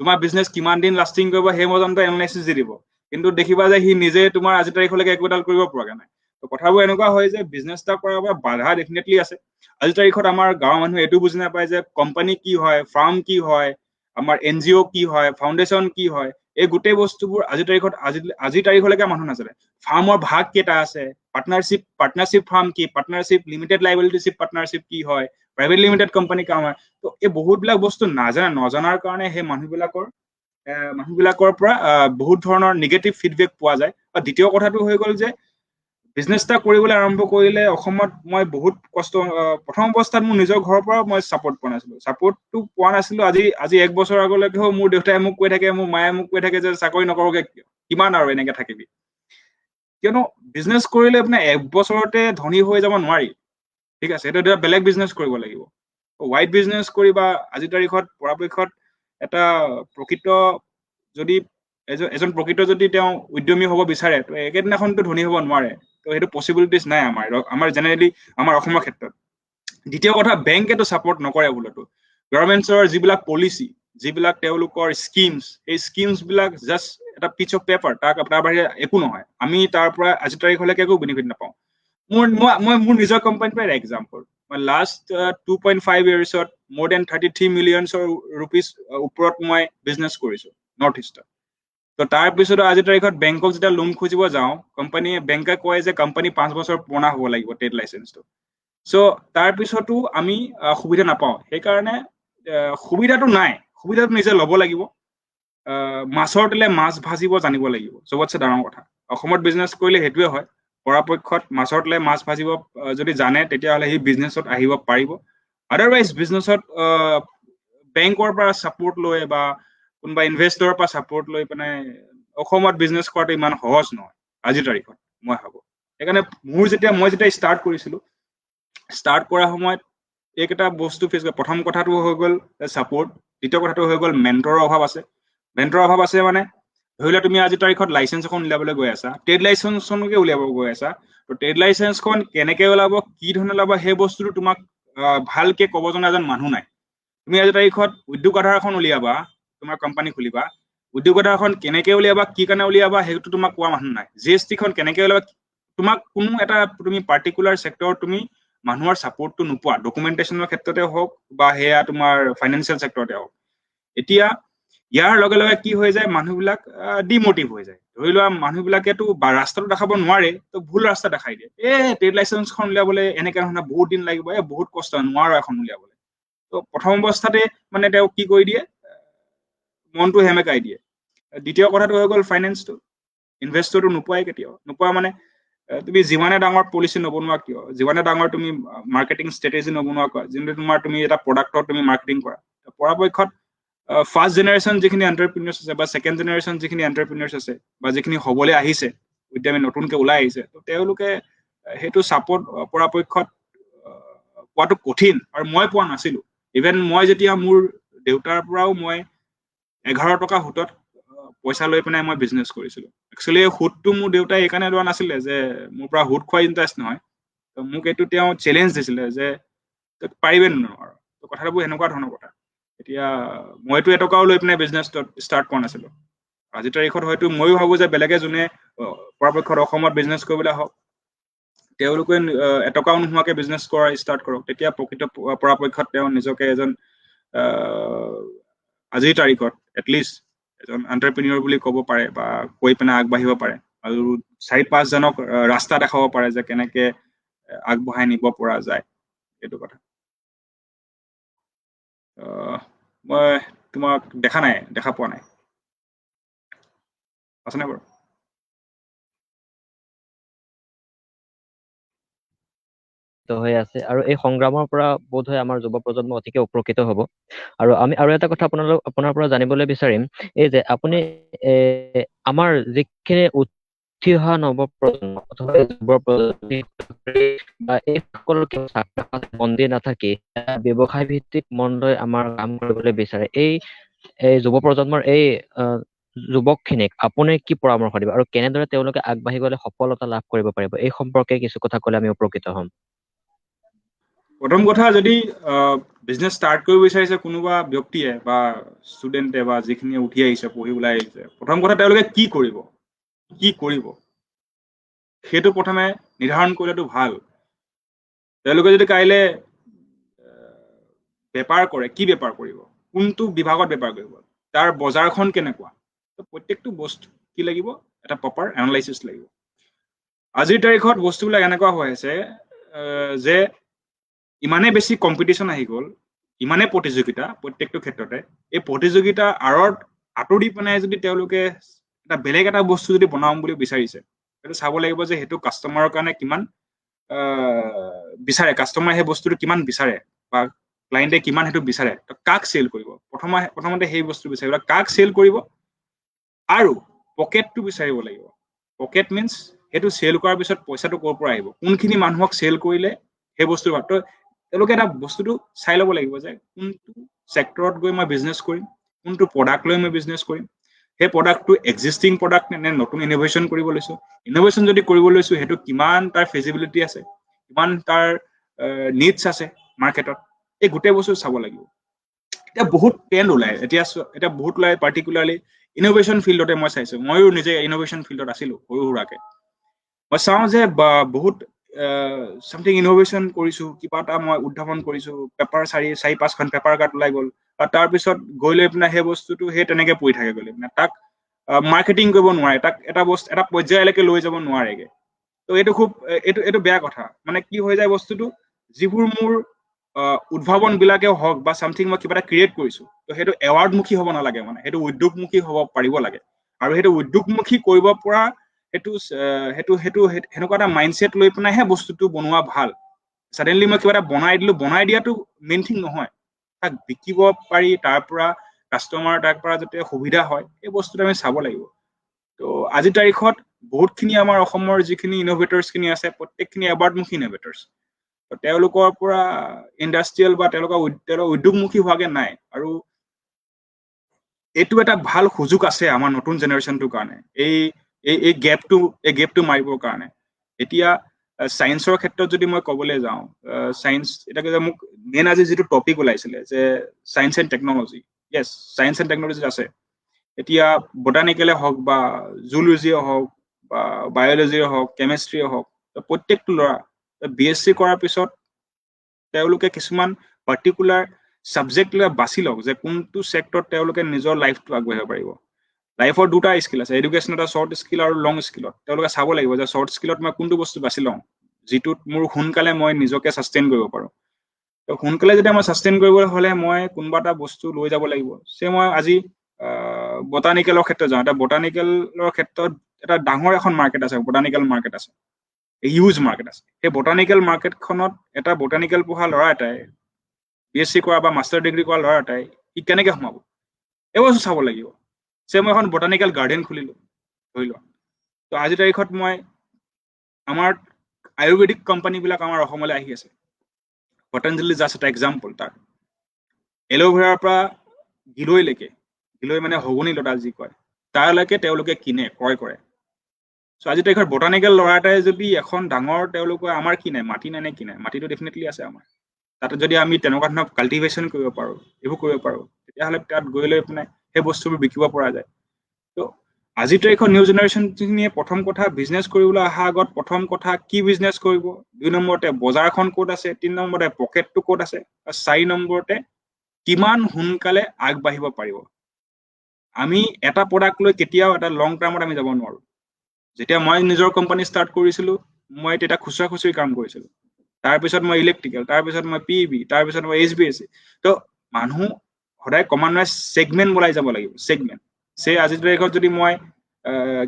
তোমাৰ বিজনেছ কিমান দিন লাষ্টিং কৰিব, সেই পৰ্যন্ত এনালাইচিছ দি দিব। কিন্তু দেখিবা যে সি নিজে তোমাৰ আজি তাৰিখলৈকে একো এডাল কৰিব পৰা নাই। তো কথাবোৰ এনেকুৱা হয় যে বিজনেছ এটা কৰাৰ পৰা বাধা ডেফিনেটলি আছে। আজি তাৰিখত আমাৰ গাঁৱৰ মানুহে এইটো বুজি নাপায় যে কোম্পানী কি হয়, ফাৰ্ম কি হয়, আমাৰ NGO কি হয়, ফাউণ্ডেশ্যন কি হয়। এই গোটেই বস্তুবোৰ আজিৰ তাৰিখলৈকে মানুহ নাজানে। ফাৰ্মৰ ভাগ কেইটা আছে, পাৰ্টনাৰশ্বিপ ফাৰ্ম কি, পাৰ্টনাৰশ্বিপ লিমিটেড লাইবিলিটিশ্বিপ পাৰ্টনাৰশ্বিপ কি হয়, প্ৰাইভেট লিমিটেড কোম্পানী কাম হয়। তো এই বহুতবিলাক বস্তু নজনাৰ কাৰণে সেই মানুহবিলাকৰ মানুহবিলাকৰ পৰা বহুত ধৰণৰ নিগেটিভ ফিডবেক পোৱা যায়। আৰু দ্বিতীয় কথাটো হৈ গ'ল যে বিজনেছ এটা কৰিবলৈ আৰম্ভ কৰিলে অসমত মই বহুত কষ্ট প্ৰথম অৱস্থাত মোৰ নিজৰ ঘৰৰ পৰা মই ছাপোৰ্ট পোৱা নাছিলো। ছাপোৰ্টটো পোৱা নাছিলো আজি 1 বছৰ আগলৈকেও মোৰ দেউতাই মোক কৈ থাকে, মোৰ মায়ে মোক কৈ থাকে যে চাকৰি নকৰকে কিমান আৰু এনেকে থাকিবি। কিয়নো বিজনেছ কৰিলে আপোনাৰ 1 বছৰতে ধনী হৈ যাব নোৱাৰি। ঠিক আছে, সেইটো এটা বেলেগ বিজনেছ কৰিব লাগিব। হোৱাইট বিজনেছ কৰিবা আজিৰ তাৰিখত পৰাপক্ষত এটা প্ৰকৃত যদি এজন প্ৰকৃত যদি তেওঁ উদ্যমী হ'ব বিচাৰে তো একেদিনাখনতো ধনী হ'ব নোৱাৰে। তো সেইটো পচিবিলিটিজ নাই আমাৰ জেনেৰেলি আমাৰ অসমৰ ক্ষেত্ৰত। দ্বিতীয় কথা, বেংকেতো ছাপোৰ্ট নকৰে বোলেতো। গভৰ্ণমেণ্টছৰ যিবিলাক পলিচি, যিবিলাক তেওঁলোকৰ স্কিমছ, এই স্কিমছ বিলাক জাষ্ট এটা পিচ অফ পেপাৰ, তাৰ বাহিৰে একো নহয়। আমি তাৰ পৰা আজিৰ তাৰিখলৈকে একো বেনিফিট নাপাওঁ। মই মোৰ নিজৰ কোম্পানীৰ পৰা এক্সাম্পল, মই last 2.5 yearsত more than 33 million rupees ওপৰত মই বিজনেছ কৰিছো নৰ্থ ইষ্টত। তো তাৰপিছত আজিৰ তাৰিখত বেংকক যেতিয়া লোন খুজিব যাওঁ, বেংকে কয় যে কোম্পানী 5 বছৰ পুৰণা হ'ব লাগিব ট্ৰেড লাইচেন্সটো। চ' তাৰপিছতো আমি সুবিধা নাপাওঁ। সেইকাৰণে সুবিধাটো নাই, সুবিধাটো নিজে ল'ব লাগিব। মাছৰ তেলে মাছ ভাজিব জানিব লাগিব, চবতছে ডাঙৰ কথা। অসমত বিজনেছ কৰিলে সেইটোৱে হয়। পৰাপক্ষত মাছৰ তেলে মাছ ভাজিব যদি জানে তেতিয়াহ'লে সি বিজনেছত আহিব পাৰিব। আদাৰৱাইজ বিজনেছত বেংকৰ পৰা ছাপোৰ্ট লৈ বা কোনোবা ইনভেষ্টৰৰ পৰা ছাপোৰ্ট লৈ পিনে অসমত বিজনেছ কৰাটো ইমান সহজ নহয় আজিৰ তাৰিখত, মই ভাবোঁ। সেইকাৰণে মই যেতিয়া ষ্টাৰ্ট কৰিছিলো, ষ্টাৰ্ট কৰাৰ সময়ত এইকেইটা বস্তু ফেচ কৰা। প্ৰথম কথাটো হৈ গ'ল ছাপোৰ্ট, দ্বিতীয় কথাটো হৈ গ'ল মেণ্টৰৰ অভাৱ আছে। মেণ্টৰৰ অভাৱ আছে মানে ধৰি লোৱা তুমি আজিৰ তাৰিখত লাইচেন্স এখন উলিয়াবলৈ গৈ আছা, ট্ৰেড লাইচেন্সখনকে উলিয়াব গৈ আছা। তো ট্ৰেড লাইচেন্সখন কেনেকে ওলাব, কি ধৰণে ওলাব, সেই বস্তুটো তোমাক ভালকে ক'ব জনা এজন মানুহ নাই। তুমি আজিৰ তাৰিখত উদ্যোগ আধাৰ এখন উলিয়াবা, তোমাৰ কোম্পানী খুলিবা, উদ্যোগ আধাৰখন কেনেকে উলিয়াবা, কি কাৰণে উলিয়াবা, সেইটো তোমাক কোৱা মানুহ নাই। GST খন কেনেকে উলিয়াবা, তোমাক কোনো এটা তুমি পাৰ্টিকুলাৰ ছেক্টৰত তুমি মানুহৰ ছাপোৰ্টটো নোপোৱা, ডকুমেণ্টেশ্যনৰ ক্ষেত্ৰতে হওক বা সেয়া তোমাৰ ফাইনেন্সিয়েল ছেক্টৰতে হওক। এতিয়া ইয়াৰ লগে লগে কি হৈ যায়, মানুহবিলাক ডিমটিভ হৈ যায়। ধৰি লোৱা মানুহবিলাকেতো ৰাস্তাটো দেখাব নোৱাৰে, তো ভুল ৰাস্তা দেখাই দিয়ে। ট্ৰেড লাইচেন্সখন উলিয়াবলৈ এনেকে ধৰণে বহুত দিন লাগিব, বহুত কষ্ট, নোৱাৰো এখন উলিয়াবলৈ। তো প্ৰথম অৱস্থাতে মানে তেওঁ কি কৰি দিয়ে, মনটো সেমেকাই দিয়ে। দ্বিতীয় কথাটো হৈ গ'ল ফাইনেন্সটো, ইনভেষ্টৰটো নোপোৱাই কেতিয়াও। নোপোৱা মানে তুমি যিমানে ডাঙৰ পলিচি নবনোৱা কিয়, যিমানে ডাঙৰ তুমি মাৰ্কেটিং ষ্ট্ৰেটেজি নবনোৱা কিয়, যোনটো তুমি এটা প্ৰডাক্টৰ তুমি মাৰ্কেটিং কৰা, পৰাপক্ষত ফাৰ্ষ্ট জেনেৰেশ্যন যিখিনি এণ্টাৰপ্ৰিনিয়াৰ্ছ আছে বা ছেকেণ্ড জেনেৰেশ্যন যিখিনি এণ্টাৰপ্ৰিনিয়াৰ্ছ আছে বা যিখিনি হ'বলৈ আহিছে, উদ্যমী নতুনকে ওলাই আহিছে, তো তেওঁলোকে সেইটো ছাপোৰ্ট পৰাপক্ষত পোৱাটো কঠিন, আৰু মই পোৱা নাছিলো। ইভেন মই যেতিয়া মোৰ দেউতাৰ পৰাও মই 11 টকা সুতত পইচা লৈ পিনে মই বিজনেছ কৰিছিলো। একচুৱেলি সুতটো মোৰ দেউতাই এইকাৰণে লোৱা নাছিলে যে মোৰ পৰা সুত খোৱা ইণ্টাৰেষ্ট নহয়, তো মোক এইটো তেওঁ চেলেঞ্জ দিছিলে যে পাৰিবে নোৱাৰো। তো কথাবোৰ সেনেকুৱা ধৰণৰ কথা। এতিয়া মইতো এটকাও লৈ পিনে বিজনেছ ষ্টাৰ্ট কৰা নাছিলো। আজিৰ তাৰিখত হয়তো ময়ো ভাবো যে বেলেগে যোনে পৰাপক্ষত অসমত বিজনেছ কৰিবলৈ হওক, তেওঁলোকে এটকাও নোহোৱাকে বিজনেছ কৰা ষ্টাৰ্ট কৰক, তেতিয়া প্ৰকৃত পৰাপক্ষত তেওঁ নিজকে এজন আজিৰ তাৰিখত এটলিষ্ট এজন এণ্টাৰপ্ৰিনিয়ৰ বুলি ক'ব পাৰে বা কৈ পিনে আগবাঢ়িব পাৰে, আৰু 4-5 জনক ৰাস্তা দেখাব পাৰে যে কেনেকে আগবঢ়াই নিব পৰা যায়। এইটো কথা। মই তোমাক দেখা পোৱা নাই, আছেনে বাৰু? হৈ আছে, আৰু এই সংগ্ৰামৰ পৰা বোধ হয় আমাৰ যুৱ প্ৰজন্ম অতিকে উপকৃত হ'ব। আৰু আমি আৰু এটা কথা আপোনাৰ পৰা জানিবলৈ বিচাৰিম, এই যে আপুনি আমাৰ যিখিনি উঠি অহা নৱপ্ৰজন্ম অথবা যুৱ প্ৰজন্ম বা এই সকলো মন দি নাথাকি ব্যৱসায় ভিত্তিক মন লৈ আমাৰ কাম কৰিবলৈ বিচাৰে, এই যুৱ প্ৰজন্মৰ এই যুৱকখিনিক আপুনি কি পৰামৰ্শ দিব, আৰু কেনেদৰে তেওঁলোকে আগবাঢ়ি গ'লে সফলতা লাভ কৰিব পাৰিব, এই সম্পৰ্কে কিছু কথা ক'লে আমি উপকৃত হ'ম। প্ৰথম কথা, যদি বিজনেছ ষ্টাৰ্ট কৰিব বিচাৰিছে কোনোবা ব্যক্তিয়ে বা ষ্টুডেণ্টে বা যিখিনি উঠি আহিছে, পঢ়ি ওলাই আহিছে, প্ৰথম কথা তেওঁলোকে কি কৰিব সেইটো প্ৰথমে নিৰ্ধাৰণ কৰিলেতো ভাল। তেওঁলোকে যদি কাইলে বেপাৰ কৰে, কি বেপাৰ কৰিব, কোনটো বিভাগত বেপাৰ কৰিব, তাৰ বজাৰখন কেনেকুৱা, প্ৰত্যেকটো বস্তু কি লাগিব, এটা প্ৰপাৰ এনালাইচিছ লাগিব। আজিৰ তাৰিখত বস্তুবিলাক এনেকুৱা হৈ আছে যে ইমানে বেছি কম্পিটিশ্যন আহি গ'ল, ইমানে প্ৰতিযোগিতা প্ৰত্যেকটো ক্ষেত্ৰতে, এই প্ৰতিযোগিতাৰ আঁৰত আঁতৰি পেলাই যদি তেওঁলোকে এটা বেলেগ এটা বস্তু যদি বনাম বুলি বিচাৰিছে, সেইটো চাব লাগিব যে সেইটো কাষ্টমাৰৰ কাৰণে কিমান বিচাৰে, কাষ্টমাৰে সেই বস্তুটো কিমান বিচাৰে বা ক্লায়েণ্টে কিমান সেইটো বিচাৰে, কাক চেল কৰিব, প্ৰথমতে সেই বস্তু বিচাৰিব, কাক চেল কৰিব আৰু পকেটটো বিচাৰিব লাগিব। পকেট মিনছ সেইটো চেল কৰাৰ পিছত পইচাটো ক'ৰ পৰা আহিব, কোনখিনি মানুহক চেল কৰিলে সেই বস্তু তেওঁলোকে এটা বস্তুটো চাই ল'ব লাগিব যে কোনটো ছেক্টৰত গৈ মই বিজনেছ কৰিম, কোনটো প্ৰডাক্ট লৈ মই বিজনেছ কৰিম, সেই প্ৰডাক্টটো এক্সিষ্টিং প্ৰডাক্ট নে নতুন ইনোভেশ্যন কৰিব লৈছো, ইনোভেশ্যন যদি কৰিব লৈছো সেইটো কিমান তাৰ ফিজিবিলিটি আছে, কিমান তাৰ নিডছ আছে মাৰ্কেটত, এই গোটেই বস্তু চাব লাগিব। এতিয়া বহুত ট্ৰেণ্ড ওলায়, এতিয়া বহুত ওলায়, পাৰ্টিকুলাৰলি ইনোভেশ্যন ফিল্ডতে মই চাইছো, ময়ো নিজে ইনোভেশ্যন ফিল্ডত আছিলো সৰু সুৰাকে, মই চাওঁ যে বহুত চামথিং ইনোভেশ্যন কৰিছো, কিবা এটা মই উদ্ভাৱন কৰিছো, পেপাৰ 4-5খন পেপাৰ কাট ওলাই গ'ল, তাৰপিছত গৈ লৈ পিনে সেই বস্তুটো সেই তেনেকে পৰি থাকে গ'লে মানে, তাক মাৰ্কেটিং কৰিব নোৱাৰে, তাক এটা পৰ্যায়লৈকে লৈ যাব নোৱাৰেগে। তো এইটো বেয়া কথা, মানে কি হৈ যায় বস্তুটো, যিবোৰ মোৰ উদ্ভাৱন বিলাকে হওক বা চামথিং মই কিবা এটা ক্ৰিয়েট কৰিছো, তো সেইটো এৱাৰ্ডমুখী হ'ব নালাগে, মানে সেইটো উদ্যোগমুখী হ'ব পাৰিব লাগে, আৰু সেইটো উদ্যোগমুখী কৰিব পৰা সেনেকুৱা এটা মাইণ্ডছেট লৈ পেলাইহে বস্তুটো বনোৱা ভাল। ছাডেনলি মই কিবা এটা বনাই দিলো, বনাই দিয়াটো মেইন থিং নহয়, তাক বিকিব পাৰি, তাৰ পৰা কাষ্টমাৰ তাৰ পৰা যাতে সুবিধা হয়, এই বস্তুটো আমি চাব লাগিব। তো আজিৰ তাৰিখত বহুতখিনি আমাৰ অসমৰ যিখিনি ইনোভেটৰ্ছ খিনি আছে, প্ৰত্যেকখিনি এৱাৰ্ডমুখী ইনোভেটৰ্ছ, তেওঁলোকৰ পৰা ইণ্ডাষ্ট্ৰিয়েল বা তেওঁলোকৰ উদ্যোগমুখী হোৱাগে নাই, আৰু এইটো এটা ভাল সুযোগ আছে আমাৰ নতুন জেনেৰেশ্যনটোৰ কাৰণে, এই গেপটো মাৰিবৰ কাৰণে। এতিয়া ছায়েন্সৰ ক্ষেত্ৰত যদি মই ক'বলৈ যাওঁ, ছায়েন্স এতিয়া মোক মেইন আজি যিটো টপিক ওলাইছিলে যে science and technology, Yes science and technology আছে। এতিয়া বটানিকেলে হওক বা জুলজিয়ে হওক বা বায়'লজিয়ে হওক, কেমেষ্ট্ৰিয়ে হওক, প্ৰত্যেকটো ল'ৰা BSc কৰাৰ পিছত তেওঁলোকে কিছুমান পাৰ্টিকুলাৰ ছাবজেক্ট লৈ বাছি লওক যে কোনটো ছেক্টৰত তেওঁলোকে নিজৰ লাইফটো আগবাঢ়িব পাৰিব। লাইফৰ দুটা স্কিল আছে, এডুকেশ্যন এটা শ্বৰ্ট স্কিল আৰু লং স্কিলত। তেওঁলোকে চাব লাগিব যে শ্বৰ্ট স্কিলত মই কোনটো বস্তু বাছি লওঁ যিটোত মোৰ সোনকালে মই নিজকে ছাষ্টেইন কৰিব পাৰোঁ। সোনকালে যেতিয়া মই ছাষ্টেইন কৰিবলৈ হ'লে মই কোনোবা এটা বস্তু লৈ যাব লাগিব। মই আজি বটানিকেলৰ ক্ষেত্ৰত যাওঁ, এটা বটানিকেলৰ ক্ষেত্ৰত এটা ডাঙৰ এখন মাৰ্কেট আছে, বটানিকেল মাৰ্কেট আছে, হিউজ মাৰ্কেট আছে। সেই বটানিকেল মাৰ্কেটখনত এটা বটানিকেল পঢ়া ল'ৰা এটাই, BSc কৰা বা মাষ্টাৰ ডিগ্ৰী কৰা ল'ৰা এটাই সি কেনেকে সোমাব, এই বস্তু চাব লাগিব। মই এখন বটানিকেল গাৰ্ডেন খুলিলো ধৰি লোৱা, তো আজিৰ তাৰিখত মই আমাৰ আয়ুৰ্বেদিক কোম্পানীবিলাক আমাৰ অসমলৈ আহি আছে। পতঞ্জলি জাষ্ট এটা এক্সাম্পল তাৰ। এল'ভেৰাৰ পৰা গিলৈ মানে হগনি লতা যি কয়, তাৰলৈকে তেওঁলোকে কিনে, ক্ৰয় কৰে। আজিৰ তাৰিখত বটানিকেল ল'ৰা এটাই যদি এখন ডাঙৰ, তেওঁলোকৰ আমাৰ কি নাই, মাটি নাই নে কি নাই, মাটিটো ডেফিনেটলি আছে আমাৰ। তাতে যদি আমি তেনেকুৱা ধৰণৰ কাল্টিভেশ্যন কৰিব পাৰোঁ, এইবোৰ কৰিব পাৰোঁ, তেতিয়াহ'লে তাত গৈ লৈ পিনে সেই বস্তুবোৰ বিকিব পৰা যায়। তো আজিৰ তাৰিখত নিউ জেনেৰেশ্যনখিনিয়ে প্ৰথম কথা বিজনেছ কৰিবলৈ অহাৰ আগত প্ৰথম কথা কি বিজনেছ কৰিব, 2 নম্বৰতে বজাৰখন ক'ত আছে, 3 নম্বৰতে পকেটটো ক'ত আছে, 4 নম্বৰতে কিমান সোনকালে আগবাঢ়িব পাৰিব। আমি এটা প্ৰডাক্ট লৈ কেতিয়াও এটা লং টাৰ্মত আমি যাব নোৱাৰো। যেতিয়া মই নিজৰ কোম্পানী ষ্টাৰ্ট কৰিছিলো, মই তেতিয়া খুচুৰি কাম কৰিছিলো। তাৰপিছত মই ইলেক্ট্ৰিকেল, তাৰপিছত মই PEB, তাৰপিছত মই HBSC। তো মানুহ সদায় ক্ৰমান্বয়ে ছেগমেণ্ট বলাই যাব লাগিব, ছেগমেণ্ট। আজিৰ তাৰিখত যদি মই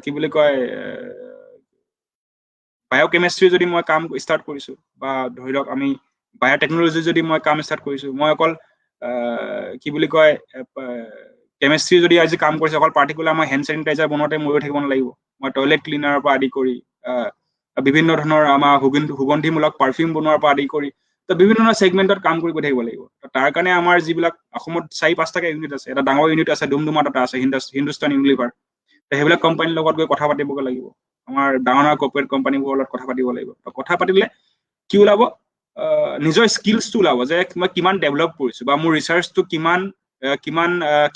কি বুলি কয় বায়'কেমেষ্ট্ৰি যদি মই কাম ষ্টাৰ্ট কৰিছো, বা ধৰি লওক আমি বায়'টেকনলজি যদি মই কাম ষ্টাৰ্ট কৰিছো, মই অকল কি বুলি কয় কেমেষ্ট্ৰি যদি আজি কাম কৰিছে, অকল পাৰ্টিকুলাৰ মই হেণ্ড চেনিটাইজাৰ বনোৱাতে ময়ো থাকিব নালাগিব। মই টয়লেট ক্লিনাৰৰ পৰা আদি কৰি বিভিন্ন ধৰণৰ আমাৰ সুগন্ধিমূলক পাৰফিউম বনোৱাৰ পৰা আদি কৰি বিভিন্ন ধৰণৰ ছেগমেণ্টত কাম কৰি থাকিব লাগিব। তাৰ কাৰণে আমাৰ যিবিলাক অসমত 4-5টাকে ইউনিট আছে, এটা ডাঙৰ ইউনিট আছে, ডুমডুমাত এটা আছে, হিন্দুস্তান ইউনিলিভাৰ। সেইবিলাক কোম্পানীৰ লগত গৈ কথা পাতিবগৈ লাগিব। আমাৰ ডাঙৰ কৰ্পৰেট কোম্পানীবোৰৰ লগত কথা পাতিব লাগিব। কথা পাতিলে কি ওলাব, নিজৰ স্কিলছটো ওলাব যে মই কিমান ডেভেলপ কৰিছো, বা মোৰ ৰিচাৰ্চটো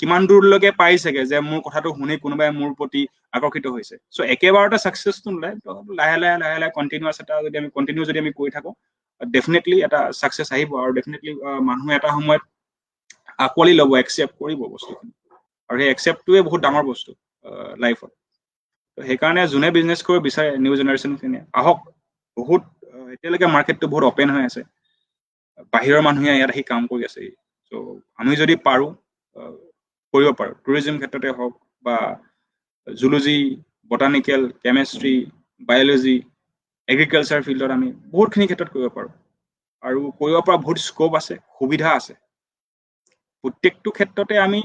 কিমান দূৰলৈকে পাইছেগে যে মোৰ কথাটো শুনি কোনোবাই মোৰ প্ৰতি আকৰ্ষিত হৈছে। একেবাৰতে ছাকচেছটো নোলায়, লাহে লাহে কণ্টিনিউৱাছ এটা যদি আমি কৰি থাকো, ডেফিনেটলি এটা ছাকচেছ আহিব, আৰু ডেফিনেটলি মানুহে এটা সময়ত আঁকোৱালি ল'ব, একচেপ্ট কৰিব বস্তুখিনি। আৰু সেই একচেপ্টটোৱে বহুত ডাঙৰ বস্তু লাইফত। সেইকাৰণে যোনে বিজনেছ কৰিব বিচাৰে, নিউ জেনেৰেশ্যনখিনিয়ে আহক। বহুত এতিয়ালৈকে মাৰ্কেটটো বহুত অপেন হৈ আছে, বাহিৰৰ মানুহে ইয়াত আহি কাম কৰি আছে। আমি যদি পাৰো কৰিব পাৰোঁ টুৰিজিম ক্ষেত্ৰতে হওক বা zoology botanical chemistry biology agriculture ফিল্ডত আমি বহুতখিনি ক্ষেত্ৰত কৰিব পাৰোঁ আৰু কৰিব পৰা বহুত স্কোপ আছে সুবিধা আছে প্ৰত্যেকটো ক্ষেত্ৰতে আমি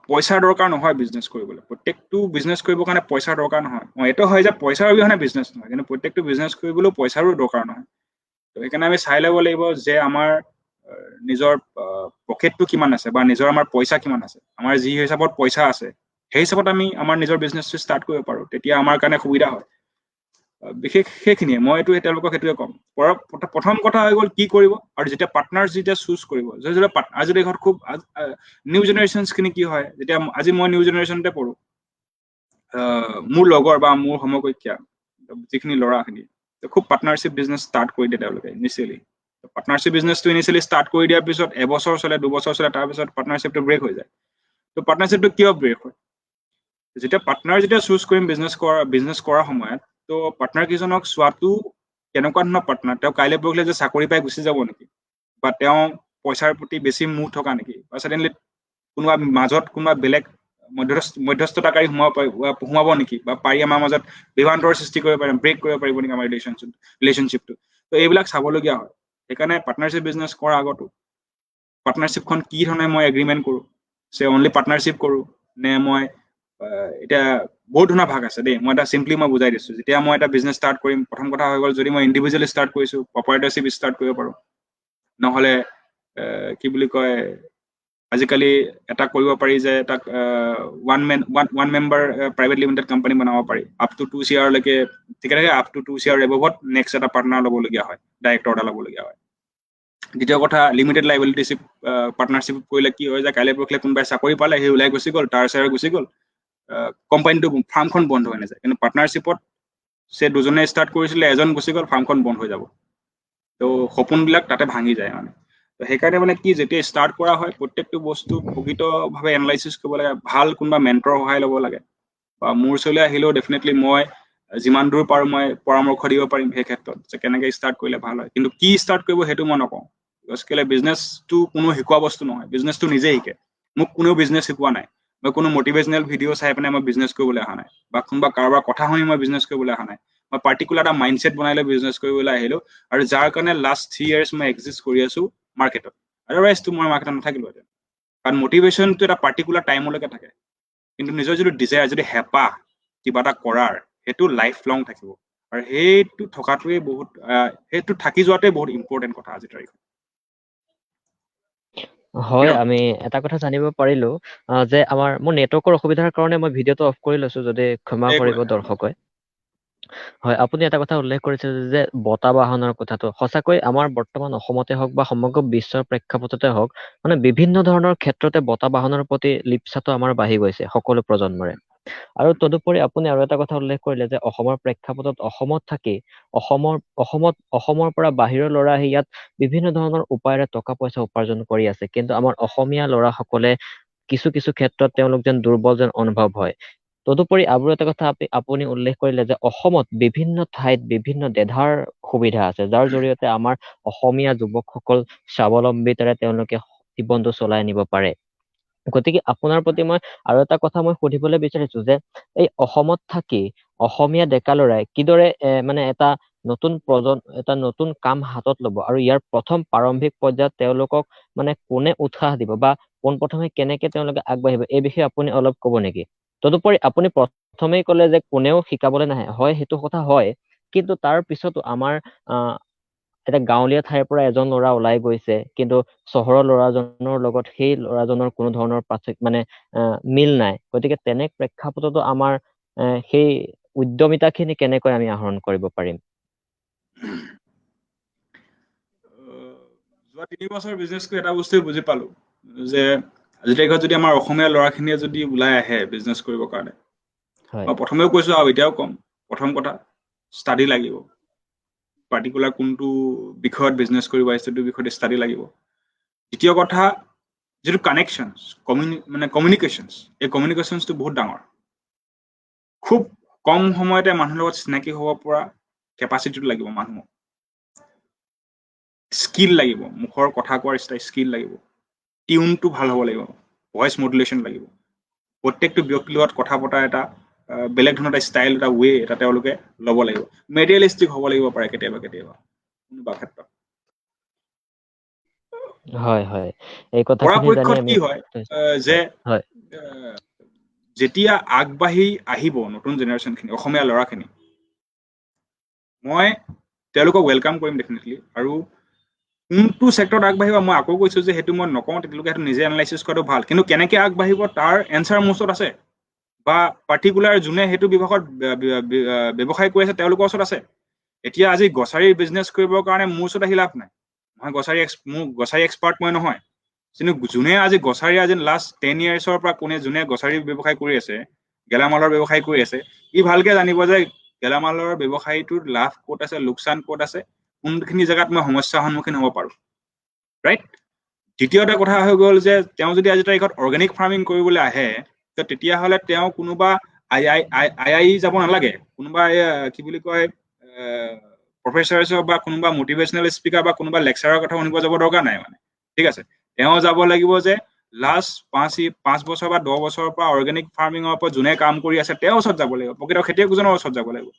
পইচাৰ দৰকাৰ নহয় বিজনেছ কৰিবলৈ প্ৰত্যেকটো বিজনেছ কৰিবৰ কাৰণে পইচাৰ দৰকাৰ নহয় এইটো হয় যে পইচাৰ অবিহনে বিজনেছ নহয় কিন্তু প্ৰত্যেকটো বিজনেছ কৰিবলৈও পইচাৰো দৰকাৰ নহয় তো সেইকাৰণে আমি চাই ল'ব লাগিব যে আমাৰ নিজৰ পকেটটো কিমান আছে বা নিজৰ আমাৰ পইচা কিমান আছে আমাৰ যি হিচাপত পইচা আছে সেই হিচাপত আমি আমাৰ নিজৰ বিজনেছটো ষ্টাৰ্ট কৰিব পাৰোঁ তেতিয়া আমাৰ কাৰণে সুবিধা হয় বিশেষ সেইখিনিয়ে মইতো তেওঁলোকক সেইটোৱে ক'ম প্ৰথম কথা হৈ গ'ল কি কৰিব আৰু যেতিয়া পাৰ্টনাৰ যেতিয়া চুজ কৰিব আজি দেশত খুব নিউ জেনেৰেশ্যনছখিনি কি হয় যেতিয়া আজি মই নিউ জেনেৰেশ্যনতে পঢ়োঁ মোৰ লগৰ বা মোৰ সমকক্ষা যিখিনি ল'ৰাখিনি খুব পাৰ্টনাৰশ্বিপ বিজনেছ ষ্টাৰ্ট কৰি দিয়ে তেওঁলোকে ইনিচিয়েলি পাৰ্টনাৰশ্বিপ বিজনেছটো ইনিচিয়েলি ষ্টাৰ্ট কৰি দিয়াৰ পিছত এবছৰ চলে দুবছৰ চলে তাৰপিছত পাৰ্টনাৰশ্বিপটো ব্ৰেক হৈ যায় তো পাৰ্টনাৰশ্বিপটো কিয় ব্ৰেক হয় যেতিয়া পাৰ্টনাৰ যেতিয়া চুজ কৰিম বিজনেছ কৰাৰ সময়ত তো পাৰ্টনাৰ কেইজনক চোৱাটো কেনেকুৱা ধৰণৰ পাৰ্টনাৰ তেওঁ কাইলৈ পৰহিলে যে চাকৰি পাই গুচি যাব নেকি বা তেওঁ পইচাৰ প্ৰতি বেছি মুখ থকা নেকি বা ছাডেনলি কোনোবা মাজত কোনোবা বেলেগ মধ্যস্থতাকাৰী সোমাব নেকি বা পাৰি আমাৰ মাজত বিভ্ৰান্তৰ সৃষ্টি কৰিব পাৰিম ব্ৰেক কৰিব পাৰিব নেকি আমাৰ ৰিলেশ্যনশ্বিপটো তো এইবিলাক চাবলগীয়া হয় সেইকাৰণে পাৰ্টনাৰশ্বিপ বিজনেছ কৰাৰ আগতো পাৰ্টনাৰশ্বিপখন কি ধৰণে মই এগ্ৰিমেণ্ট কৰোঁ অনলি পাৰ্টনাৰশ্বিপ কৰোঁ নে মই এতিয়া বহুত ধৰণৰ ভাগ আছে দেই মই এটা চিম্পলি মই বুজাই দিছোঁ যেতিয়া মই এটা বিজনেছ ষ্টাৰ্ট কৰিম প্ৰথম কথা হৈ গ'ল যদি মই ইণ্ডিভিজুৱেলি ষ্টাৰ্ট কৰিছোঁ প্ৰপাৰ্টাৰশ্বিপ ষ্টাৰ্ট কৰিব পাৰোঁ নহ'লে কি বুলি কয় আজিকালি এটা কৰিব পাৰি যে তাক one member private limited company বনাব পাৰি আপ টু 2 CR লৈকে ঠিক আছে আপ টু 2 CR এবভত নেক্সট এটা পাৰ্টনাৰ ল'বলগীয়া হয় ডাইৰেক্টৰ এটা ল'বলগীয়া হয় দ্বিতীয় কথা লিমিটেড লাইবিলিটিশ্বিপ পাৰ্টনাৰশ্বিপ কৰিলে কি হয় যে কাইলৈ পৰহিলে কোনোবাই চাকৰি পালে সেই ওলাই গুচি গ'ল তাৰ শ্বেয়াৰ গুচি গ'ল কোম্পানীটো ফাৰ্মখন বন্ধ হৈ নাযায় কিন্তু পাৰ্টনাৰশ্বিপত দুজনে ষ্টাৰ্ট কৰিছিলে এজন গুচি গ'ল ফাৰ্মখন বন্ধ হৈ যাব তো সপোনবিলাক তাতে ভাঙি যায় মানে তো সেইকাৰণে মানে কি যেতিয়া ষ্টাৰ্ট কৰা হয় প্ৰত্যেকটো বস্তু প্ৰকৃতভাৱে এনালাইচিছ কৰিব লাগে ভাল কোনোবা মেণ্টৰৰ সহায় ল'ব লাগে বা মোৰ ওচৰলৈ আহিলেও ডেফিনেটলি মই যিমান দূৰ পাৰোঁ মই পৰামৰ্শ দিব পাৰিম সেই ক্ষেত্ৰত যে কেনেকৈ ষ্টাৰ্ট কৰিলে ভাল হয় কিন্তু কি ষ্টাৰ্ট কৰিব সেইটো মই নকওঁ কেলৈ বিজনেছটো কোনো শিকোৱা বস্তু নহয় বিজনেছটো নিজে শিকে মোক কোনেও বিজনেছ শিকোৱা নাই মই কোনো মটিভেশ্যনেল ভিডিঅ' চাই পেলাই মই বিজনেছ কৰিবলৈ অহা নাই বা কোনোবা কাৰোবাৰ কথা শুনি মই বিজনেছ কৰিবলৈ অহা নাই মই পাৰ্টিকুলাৰ এটা মাইণ্ডছেট বনাই লৈ বিজনেছ কৰিবলৈ আহিলোঁ আৰু যাৰ কাৰণে লাষ্ট 3 years মই এক্সিষ্ট কৰি আছোঁ মাৰ্কেটত আদাৰৱাইজটো মই মাৰ্কেটত নাথাকিলোহেঁতেন কাৰণ মটিভেশ্যনটো এটা পাৰ্টিকুলাৰ টাইমলৈকে থাকে কিন্তু নিজৰ যিটো ডিজায়াৰ যদি হেঁপাহ কিবা এটা কৰাৰ সেইটো লাইফ লং থাকিব আৰু সেইটো থকাটোৱে বহুত সেইটো থাকি যোৱাটোৱে বহুত ইম্পৰ্টেণ্ট কথা আজিৰ তাৰিখত হয় আমি এটা কথা জানিব পাৰিলো যে মোৰ নেটৱৰ্কৰ অসুবিধাৰ কাৰণে মই ভিডিঅ'টো অফ কৰি লৈছো যদি ক্ষমা কৰিব দৰ্শকে হয় আপুনি এটা কথা উল্লেখ কৰিছে যে বঁটা বাহনৰ কথাটো সঁচাকৈ আমাৰ বৰ্তমান অসমতে হওক বা সমগ্ৰ বিশ্বৰ প্ৰেক্ষাপটতে হওক মানে বিভিন্ন ধৰণৰ ক্ষেত্ৰতে বঁটা বাহনৰ প্ৰতি লিপ্সাটো আমাৰ বাঢ়ি গৈছে সকলো প্ৰজন্মৰে আৰু তদুপৰি আপুনি আৰু এটা কথা উল্লেখ কৰিলে যে অসমৰ প্ৰেক্ষাপটত অসমত থাকি অসমৰ পৰা বাহিৰৰ ল'ৰা আহি ইয়াত বিভিন্ন ধৰণৰ উপায়েৰে টকা পইচা উপাৰ্জন কৰি আছে কিন্তু আমাৰ অসমীয়া ল'ৰাসকলে কিছু কিছু ক্ষেত্ৰত তেওঁলোক যেন দুৰ্বল যেন অনুভৱ হয় তদুপৰি আৰু এটা কথা আপুনি উল্লেখ কৰিলে যে অসমত বিভিন্ন ঠাইত বিভিন্ন দেধাৰ সুবিধা আছে যাৰ জৰিয়তে আমাৰ অসমীয়া যুৱকসকল স্বাৱলম্বিতাৰে তেওঁলোকে জীৱনটো চলাই নিব পাৰে গতিকে আপোনাৰ প্ৰতি মই আৰু এটা কথা মই সুধিবলৈ বিচাৰিছো যে এই অসমত থাকি অসমীয়া ডেকা ল'ৰাই কিদৰে মানে এটা নতুন কাম হাতত ল'ব আৰু ইয়াৰ প্ৰথম প্ৰাৰম্ভিক পৰ্যায়ত তেওঁলোকক মানে কোনে উৎসাহ দিব বা পোনপ্ৰথমে কেনেকে তেওঁলোকে আগবাঢ়িব এই বিষয়ে আপুনি অলপ ক'ব নেকি তদুপৰি আপুনি প্ৰথমেই ক'লে যে কোনেও শিকাবলৈ নাহে হয় সেইটো কথা হয় কিন্তু তাৰ পিছতো আমাৰ এটা গাঁৱলীয়া ঠাইৰ পৰা এজন ল'ৰা ওলাই গৈছে কিন্তু চহৰৰ ল'ৰাজনৰ লগত সেই ল'ৰাজনৰ কোনো ধৰণৰ মানে মিল নাই গতিকে তেনে প্ৰেক্ষাপটতো আমাৰ সেই উদ্যমিতাখিনি কেনেকৈ আমি আহৰণ কৰিব পাৰিম যোৱা 3 বছৰ বিজনেছ কৰি এটা বস্তুৱে বুজি পালো যে আজিৰ তাৰিখত যদি আমাৰ অসমীয়া ল'ৰাখিনিয়ে যদি ওলাই আহে বিজনেছ কৰিবৰ কাৰণে মই প্ৰথমেও কৈছো আৰু এতিয়াও ক'ম প্ৰথম কথা ষ্টাডি লাগিব পাৰ্টিকুলাৰ কোনটো বিষয়ত বিজনেছ কৰিব আহিছে সেইটো বিষয়ত ষ্টাডি লাগিব দ্বিতীয় কথা যিটো কানেকশ্যনছ মানে কমিউনিকেশ্যনছ এই কমিউনিকেশ্যনছটো বহুত ডাঙৰ খুব কম সময়তে মানুহৰ লগত চিনাকি হ'ব পৰা কেপাচিটিটো লাগিব মানুহক স্কিল লাগিব মুখৰ কথা কোৱাৰ স্কিল লাগিব টিউনটো ভাল হ'ব লাগিব ভয়েস মডুলেশ্যন লাগিব প্ৰত্যেকটো ব্যক্তিৰ লগত কথা পতা এটা বেলেগ ধৰণৰ এটা ষ্টাইল এটা ৱে এটা তেওঁলোকে ল'ব লাগিব মেটেৰিয়েলিষ্টিক হ'ব লাগিব পাৰে কেতিয়াবা কোনোবা ক্ষেত্ৰত হয় হয় এই কথাখিনি জানি পৰাপক্ষত আমি কি হয় যে হয় যেতিয়া আগবাঢ়ি আহিব নতুন জেনেৰেশ্যনখিনি অসমীয়া ল'ৰাখিনি মই তেওঁলোকক ৱেলকাম কৰিম ডেফিনেটলি আৰু কোনটো ছেক্টৰত আগবাঢ়িব মই আকৌ কৈছোঁ যে সেইটো মই নকওঁ তেওঁলোকে সেইটো নিজে এনালাইচিছ কৰাটো ভাল কিন্তু কেনেকৈ আগবাঢ়িব তাৰ এনচাৰ মোৰ ওচৰত আছে বা পাৰ্টিকুলাৰ যোনে সেইটো বিভাগত ব্যৱসায় কৰি আছে তেওঁলোকৰ ওচৰত আছে এতিয়া আজি গ্ৰছাৰীৰ বিজনেছ কৰিবৰ কাৰণে মোৰ ওচৰত আহি লাভ নাই মই গ্ৰছাৰী এক্সপাৰ্ট মই নহয় কিন্তু যোনে আজি গ্ৰছাৰী আজি লাষ্ট 10 yearsৰ পৰা যোনে গ্ৰছাৰী ব্যৱসায় কৰি আছে গেলামালৰ ব্যৱসায় কৰি আছে ই ভালকে জানিব যে গেলামালৰ ব্যৱসায়টোৰ লাভ ক'ত আছে লোকচান ক'ত আছে কোনখিনি জেগাত মই সমস্যাৰ সন্মুখীন হ'ব পাৰোঁ ৰাইট দ্বিতীয়টা কথা হৈ গ'ল যে তেওঁ যদি আজি তাৰিখত অৰ্গেনিক ফাৰ্মিং কৰিবলৈ আহে তেতিয়াহ'লে তেওঁ কোনোবা আই যাব নালাগে কোনোবা কি বুলি কয় প্ৰফেচাৰ্ছৰ বা কোনোবা মটিভেশ্যনেল স্পীকাৰ বা কোনোবা লেকচাৰৰ কথা শুনিব যাব দৰকাৰ নাই মানে ঠিক আছে তেওঁ যাব লাগিব যে লাষ্ট 5 বছৰ বা 10 বছৰৰ পৰা অৰ্গেনিক ফাৰ্মিঙৰ ওপৰত যোনে কাম কৰি আছে তেওঁৰ ওচৰত যাব লাগিব প্ৰকৃত খেতিয়কজনৰ ওচৰত যাব লাগিব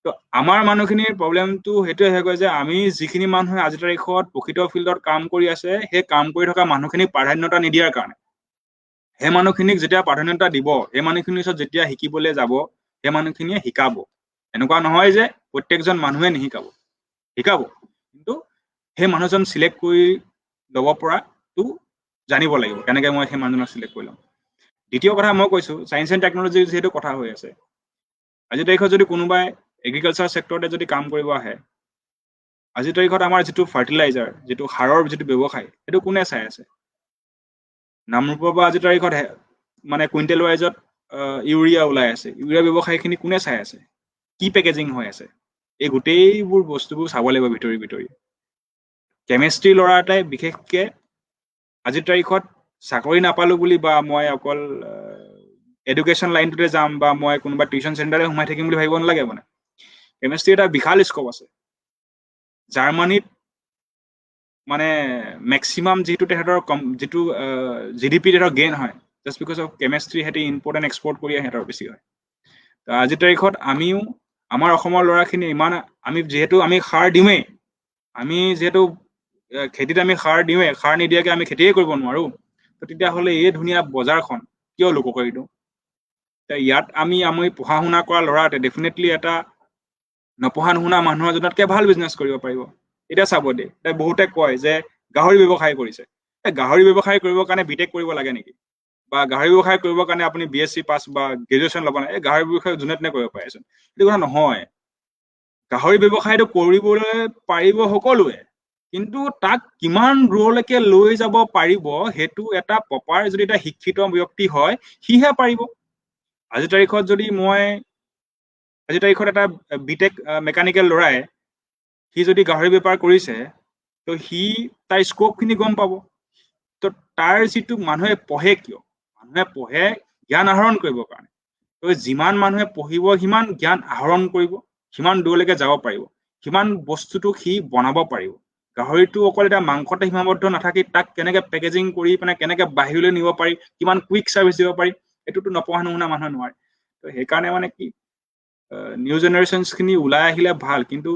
তো আমাৰ মানুহখিনিৰ প্ৰব্লেমটো সেইটোৱে হৈ গৈ যে আমি যিখিনি মানুহে আজিৰ তাৰিখত প্ৰকৃত ফিল্ডত কাম কৰি আছে সেই কাম কৰি থকা মানুহখিনিক প্ৰাধান্যতা নিদিয়াৰ কাৰণে সেই মানুহখিনিক যেতিয়া প্ৰাধান্যতা দিব সেই মানুহখিনিৰ ওচৰত যেতিয়া শিকিবলৈ যাব সেই মানুহখিনিয়ে শিকাব এনেকুৱা নহয় যে প্ৰত্যেকজন মানুহে নিশিকাব শিকাব কিন্তু সেই মানুহজন চিলেক্ট কৰি ল'ব পৰাটো জানিব লাগিব কেনেকৈ মই সেই মানুহজনক চিলেক্ট কৰি ল'ম দ্বিতীয় কথা মই কৈছোঁ চায়েন্স এণ্ড টেকনলজি যিহেতু কথা হৈ আছে আজিৰ তাৰিখত যদি কোনোবাই এগ্ৰিকালচাৰ ছেক্টৰতে যদি কাম কৰিব আহে আজিৰ তাৰিখত আমাৰ যিটো ফাৰ্টিলাইজাৰ যিটো সাৰৰ যিটো ব্যৱসায় সেইটো কোনে চাই আছে নামৰূপৰ পৰা আজিৰ তাৰিখত মানে কুইণ্টেল ৱাইজত ইউৰিয়া ওলাই আছে ইউৰিয়া ব্যৱসায়খিনি কোনে চাই আছে কি পেকেজিং হৈ আছে এই গোটেইবোৰ বস্তুবোৰ চাব লাগিব ভিতৰি কেমেষ্ট্ৰি ল'ৰা এটাই বিশেষকৈ আজিৰ তাৰিখত চাকৰি নাপালোঁ বুলি বা মই অকল এডুকেশ্যন লাইনটোতে যাম বা মই কোনোবা টিউশ্যন চেণ্টাৰে সোমাই থাকিম বুলি ভাবিব নালাগে মানে কেমেষ্ট্ৰি এটা বিশাল স্কোপ আছে জাৰ্মানীত মানে মেক্সিমাম যিটো তেহেঁতৰ যিটো GDP তেহেঁতৰ গেইন হয় জাষ্ট বিকজ অফ কেমেষ্ট্ৰি সিহঁতি ইম্পৰ্ট এণ্ড এক্সপৰ্ট কৰি সিহঁতৰ বেছি হয় আজিৰ তাৰিখত আমিও আমাৰ অসমৰ ল'ৰাখিনি ইমান আমি যিহেতু আমি সাৰ দিওঁৱেই আমি যিহেতু খেতিত আমি সাৰ দিওঁৱেই সাৰ নিদিয়াকৈ আমি খেতিয়ে কৰিব নোৱাৰোঁ তো তেতিয়াহ'লে এই ধুনীয়া বজাৰখন কিয় লোকো কৰি দিওঁ ইয়াত আমি পঢ়া শুনা কৰা ল'ৰা এটা ডেফিনেটলি এটা নপঢ়া নুশুনা মানুহ এজনতকৈ ভাল বিজনেছ কৰিব পাৰিব এতিয়া চাব দেই বহুতে কয় যে গাহৰি ব্যৱসায় কৰিছে গাহৰি ব্যৱসায় কৰিবৰ কাৰণে বিটেক কৰিব লাগে নেকি বা গাহৰি ব্যৱসায় কৰিবৰ কাৰণে আপুনি BSc পাছ বা গ্ৰেজুৱেশ্যন ল'ব নাই গাহৰি ব্যৱসায় যোনে তেনে কৰিব পাৰিচোন সেইটো কথা নহয় গাহৰি ব্যৱসায়টো কৰিবলৈ পাৰিব সকলোৱে কিন্তু তাক কিমান দূৰলৈকে লৈ যাব পাৰিব সেইটো এটা প্ৰপাৰ যদি এটা শিক্ষিত ব্যক্তি হয় সিহে পাৰিব আজিৰ তাৰিখত যদি আজিৰ তাৰিখত এটা বিটেক মেকানিকেল ল'ৰাই সি যদি গাহৰি বেপাৰ কৰিছে তো সি তাৰ স্কোপখিনি গম পাব তো তাৰ যিটো মানুহে পঢ়ে কিয় মানুহে পঢ়ে জ্ঞান আহৰণ কৰিবৰ কাৰণে তো যিমান মানুহে পঢ়িব সিমান জ্ঞান আহৰণ কৰিব সিমান দূৰলৈকে যাব পাৰিব সিমান বস্তুটো সি বনাব পাৰিব গাহৰিটো অকল এটা মাংসতে সীমাবদ্ধ নাথাকি তাক কেনেকৈ পেকেজিং কৰি পেলাই কেনেকৈ বাহিৰলৈ নিব পাৰি কিমান কুইক ছাৰ্ভিচ দিব পাৰি এইটোতো নপঢ়া নুশুনা মানুহে নোৱাৰে তো সেইকাৰণে মানে কি নিউ জেনেৰেশ্যনছখিনি ওলাই আহিলে ভাল কিন্তু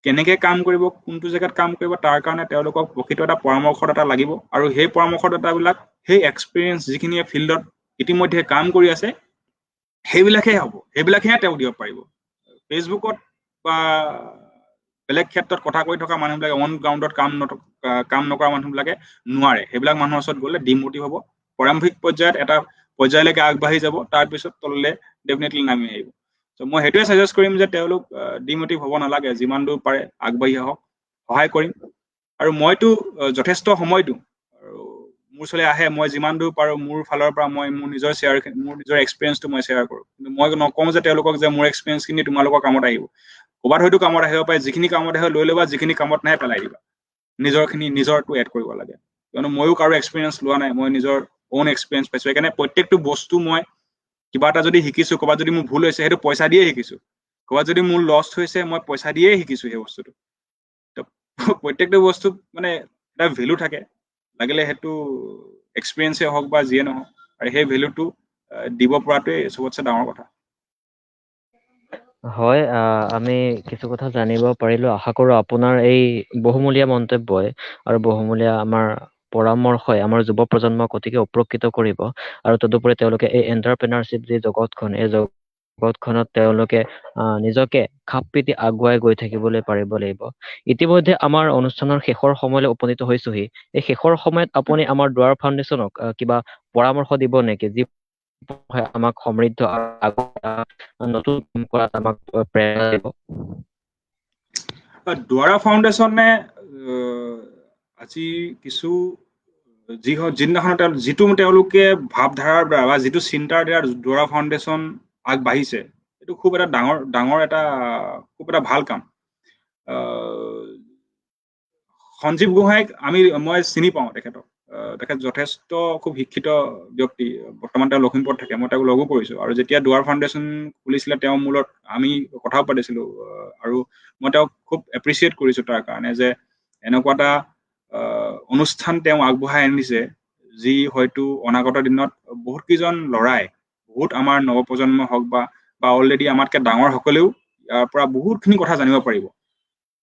কেনেকৈ কাম কৰিব কোনটো জেগাত কাম কৰিব তাৰ কাৰণে তেওঁলোকক প্ৰকৃত এটা পৰামৰ্শদাতা লাগিব আৰু সেই পৰামৰ্শদাতাবিলাক সেই এক্সপিৰিয়েঞ্চ যিখিনিয়ে ফিল্ডত ইতিমধ্যে কাম কৰি আছে সেইবিলাকহে হ'ব সেইবিলাকহে তেওঁ দিব পাৰিব ফেচবুকত বা বেলেগ ক্ষেত্ৰত কথা কৈ থকা মানুহবিলাকে অন গ্ৰাউণ্ডত কাম নকৰা মানুহবিলাকে নোৱাৰে সেইবিলাক মানুহৰ ওচৰত গ'লে ডিমোটিভ হ'ব প্ৰাৰম্ভিক পৰ্যায়ত এটা পৰ্যায়লৈকে আগবাঢ়ি যাব তাৰপিছত তললৈ ডেফিনেটলি নামি আহিব চ' মই সেইটোৱে ছাজেষ্ট কৰিম যে তেওঁলোক ডিমোটিভ হ'ব নালাগে যিমান দূৰ পাৰে আগবাঢ়ি আহক সহায় কৰিম আৰু মইতো যথেষ্ট সময়টো আৰু মোৰ ওচৰলৈ আহে মই যিমান দূৰ পাৰোঁ মোৰ ফালৰ পৰা মই মোৰ নিজৰ এক্সপিৰিয়েঞ্চটো মই শ্বেয়াৰ কৰোঁ কিন্তু মই নকওঁ যে তেওঁলোকক যে মোৰ এক্সপিৰিয়েঞ্চখিনি তোমালোকৰ কামত আহিব ক'ৰবাত হয়তো কামত আহিব পাৰে যিখিনি কামত আহে লৈ ল'বা যিখিনি কামত নাহে পেলাই দিবা নিজৰটো এড কৰিব লাগে কিয়নো ময়ো কাৰো এক্সপিৰিয়েঞ্চ লোৱা নাই মই নিজৰ অ'ন এক্সপিৰিয়েঞ্চ পাইছোঁ সেইকাৰণে প্ৰত্যেকটো বস্তু মই কিবা এটা যদি শিকিছোঁ ক'ৰবাত যদি মোৰ ভুল হৈছে সেইটো পইচা দিয়ে শিকিছোঁ ক'ৰবাত যদি মোৰ লষ্ট হৈছে মই পইচা দিয়েই শিকিছোঁ সেই বস্তুটো তো প্ৰত্যেকটো বস্তু মানে এটা ভেলু থাকে লাগিলে সেইটো এক্সপিৰিয়েঞ্চে হওক বা যিয়ে নহওক, আৰু সেই ভেলুটো দিব পৰাটোৱে চবতছে ডাঙৰ কথা। হয়, আমি কিছু কথা জানিব পাৰিলো। আশা কৰো আপোনাৰ এই বহুমূলীয়া মন্তব্যই আৰু বহুমূলীয়া আমাৰ পৰামৰ্শই আমাৰ যুৱ প্ৰজন্মক অতিকে উপকৃত কৰিব, আৰু তদুপৰি তেওঁলোকে এই এণ্টাৰপ্ৰেনাৰশ্বিপ যি জগতখন, এই জগতখনত তেওঁলোকে নিজকে খাপ পিটি আগুৱাই গৈ থাকিবলৈ পাৰিব লাগিব। ইতিমধ্যে আমাৰ অনুষ্ঠানৰ শেষৰ সময়লৈ উপনীত হৈছোহি। এই শেষৰ সময়ত আপুনি আমাৰ দুৱাৰ ফাউণ্ডেশ্যনক কিবা পৰামৰ্শ দিব নেকি, যি আমাক সমৃদ্ধ আৰু নতুন কাম কৰাত আমাক প্ৰেৰণা দিব? দুৱাৰা ফাউণ্ডেশ্যনে আজি কিছু যিটো তেওঁলোকে ভাৱধাৰাৰ দ্বাৰা বা যিটো চিন্তাৰ দ্বাৰা দুৱাৰা ফাউণ্ডেশ্যন আগবাঢ়িছে, এইটো খুব এটা ডাঙৰ এটা খুব এটা ভাল কাম। সঞ্জীৱ গোহাঁইক মই চিনি পাওঁ তেখেতক। তেখেত যথেষ্ট খুব শিক্ষিত ব্যক্তি। বৰ্তমান তেওঁ লখিমপুৰত থাকে, মই তেওঁক লগো কৰিছোঁ। আৰু যেতিয়া দুৱাৰ ফাউণ্ডেশ্যন খুলিছিলে তেওঁ মোৰ লগত আমি কথাও পাতিছিলোঁ, আৰু মই তেওঁক খুব এপ্ৰিচিয়েট কৰিছোঁ তাৰ কাৰণে যে এনেকুৱা এটা অনুষ্ঠান তেওঁ আগবঢ়াই আনিছে, যি হয়তো অনাগত দিনত বহুত কেইজন ল'ৰাই, বহুত আমাৰ নৱপ্ৰজন্ম হওক বা অলৰেডি আমাতকৈ ডাঙৰসকলেও ইয়াৰ পৰা বহুতখিনি কথা জানিব পাৰিব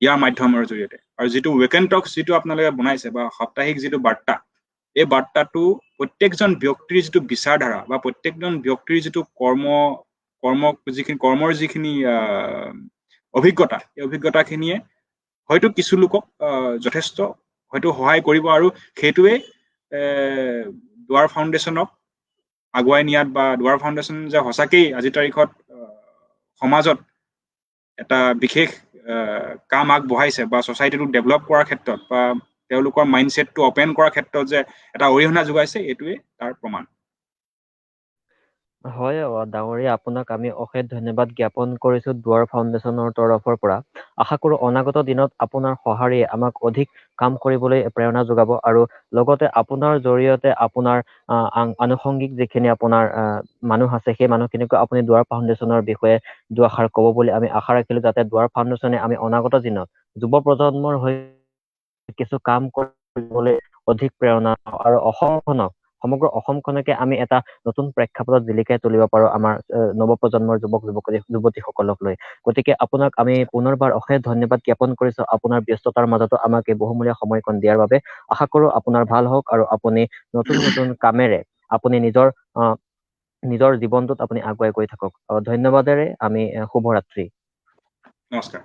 ইয়াৰ মাধ্যমৰ জৰিয়তে। আৰু যিটো উইকেণ্ড টক্স যিটো আপোনালোকে বনাইছে বা সাপ্তাহিক যিটো বাৰ্তা, এই বাৰ্তাটো প্ৰত্যেকজন ব্যক্তিৰ যিটো বিচাৰধাৰা বা প্ৰত্যেকজন ব্যক্তিৰ যিটো কৰ্মৰ যিখিনি অভিজ্ঞতা, এই অভিজ্ঞতাখিনিয়ে হয়তো কিছু লোকক যথেষ্ট হয়তো সহায় কৰিব, আৰু সেইটোৱে দুৱাৰ ফাউণ্ডেশ্যনক আগুৱাই নিয়াত বা দুৱাৰ ফাউণ্ডেশ্যন যে সঁচাকেই আজিৰ তাৰিখত সমাজত এটা বিশেষ কাম আগবঢ়াইছে বা ছ'চাইটিটো ডেভেলপ কৰাৰ ক্ষেত্ৰত বা তেওঁলোকৰ মাইণ্ডছেটটো অপেন কৰাৰ ক্ষেত্ৰত যে এটা অৰিহণা যোগাইছে, এইটোৱে তাৰ প্ৰমাণ। হয় ডাঙৰীয়া, আপোনাক আমি অশেষ ধন্যবাদ জ্ঞাপন কৰিছোঁ দুৱাৰ ফাউণ্ডেশ্যনৰ তৰফৰ পৰা। আশা কৰোঁ অনাগত দিনত আপোনাৰ সঁহাৰিয়ে আমাক অধিক কাম কৰিবলৈ প্ৰেৰণা যোগাব, আৰু লগতে আপোনাৰ জৰিয়তে আপোনাৰ আনুষংগিক যিখিনি আপোনাৰ মানুহ আছে, সেই মানুহখিনিকো আপুনি দুৱাৰ ফাউণ্ডেশ্যনৰ বিষয়ে দুআষাৰ ক'ব বুলি আমি আশা ৰাখিলোঁ, যাতে দুৱাৰ ফাউণ্ডেশ্যনে আমি অনাগত দিনত যুৱ প্ৰজন্মৰ হৈ কিছু কাম কৰিবলৈ অধিক প্ৰেৰণা পাওঁ, আৰু অসমখনক, সমগ্ৰ অসমখনকে আমি এটা নতুন প্ৰেক্ষাপটত জিলিকাই তুলিব পাৰোঁ আমাৰ নৱপ্ৰজন্মৰ যুৱতীসকলক লৈ। গতিকে আপোনাক আমি পুনৰবাৰ অশেষ ধন্যবাদ জ্ঞাপন কৰিছোঁ আপোনাৰ ব্যস্ততাৰ মাজতো আমাক এই বহুমূলীয়া সময়কণ দিয়াৰ বাবে। আশা কৰোঁ আপোনাৰ ভাল হওক, আৰু আপুনি নতুন নতুন কামেৰে আপুনি নিজৰ জীৱনটোত আপুনি আগুৱাই গৈ থাকক। ধন্যবাদেৰে আমি শুভৰাত্ৰি। নমস্কাৰ।